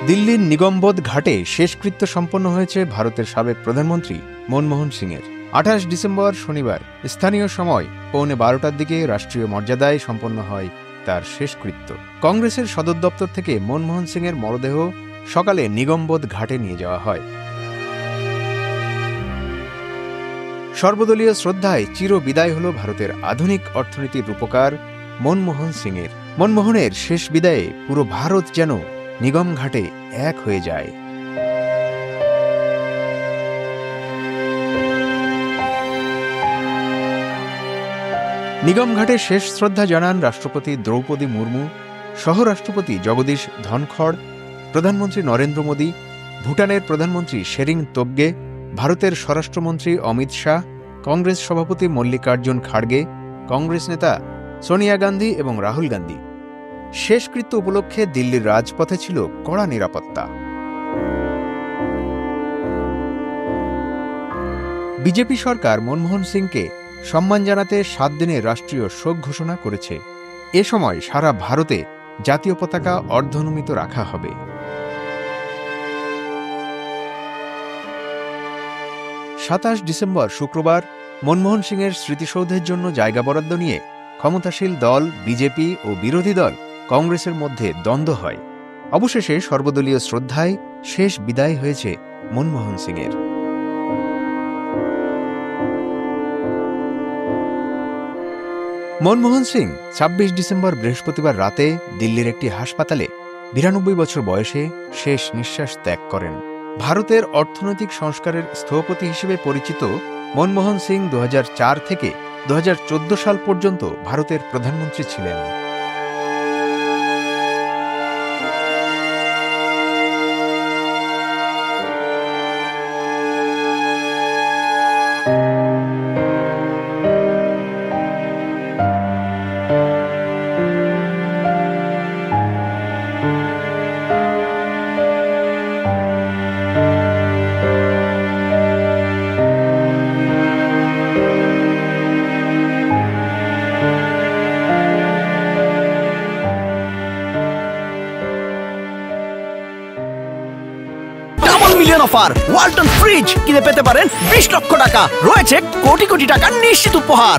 দিল্লির নিগমবোধ ঘাটে শেষকৃত্য সম্পন্ন হয়েছে ভারতের সাবেক প্রধানমন্ত্রী মনমোহন সিংয়ের। 28 ডিসেম্বর শনিবার স্থানীয় সময় পৌনে 12টার দিকে রাষ্ট্রীয় মর্যাদায় সম্পন্ন হয় তার শেষকৃত্য। কংগ্রেসের সদর দপ্তর থেকে মনমোহন সিংয়ের মরদেহ সকালে নিগমবোধ ঘাটে নিয়ে যাওয়া হয়। সর্বদলীয় শ্রদ্ধায় চির বিদায় হল ভারতের আধুনিক অর্থনীতির রূপকার মনমোহন সিংয়ের। মনমোহনের শেষ বিদায়ে পুরো ভারত যেন নিগম ঘাটে এক হয়ে যায়। নিগম ঘাটে শেষ শ্রদ্ধা জানান রাষ্ট্রপতি দ্রৌপদী মুর্মু, সহরাষ্ট্রপতি জগদীশ ধনখড়, প্রধানমন্ত্রী নরেন্দ্র মোদী, ভুটানের প্রধানমন্ত্রী শেরিং তোবগে, ভারতের স্বরাষ্ট্রমন্ত্রী অমিত শাহ, কংগ্রেস সভাপতি মল্লিকার্জুন খাড়গে, কংগ্রেস নেতা সোনিয়া গান্ধী এবং রাহুল গান্ধী। শেষকৃত্য উপলক্ষে দিল্লির রাজপথে ছিল কড়া নিরাপত্তা। বিজেপি সরকার মনমোহন সিংকে সম্মান জানাতে 7 দিনের রাষ্ট্রীয় শোক ঘোষণা করেছে। এ সময় সারা ভারতে জাতীয় পতাকা অর্ধনমিত রাখা হবে। 27 ডিসেম্বর শুক্রবার মনমোহন সিংয়ের স্মৃতিসৌধের জন্য জায়গা বরাদ্দ নিয়ে ক্ষমতাসীন দল বিজেপি ও বিরোধী দল কংগ্রেসের মধ্যে দ্বন্দ্ব হয়। অবশেষে সর্বদলীয় শ্রদ্ধায় শেষ বিদায় হয়েছে মনমোহন সিংয়ের। মনমোহন সিং 26 ডিসেম্বর বৃহস্পতিবার রাতে দিল্লির একটি হাসপাতালে 92 বছর বয়সে শেষ নিঃশ্বাস ত্যাগ করেন। ভারতের অর্থনৈতিক সংস্কারের স্থপতি হিসেবে পরিচিত মনমোহন সিং 2004 থেকে 2014 সাল পর্যন্ত ভারতের প্রধানমন্ত্রী ছিলেন। মিলিয়ন অফার ওয়ালটন ফ্রিজ কিনে পেতে পারেন 20 লক্ষ টাকা, রয়েছে কোটি কোটি টাকার নিশ্চিত উপহার।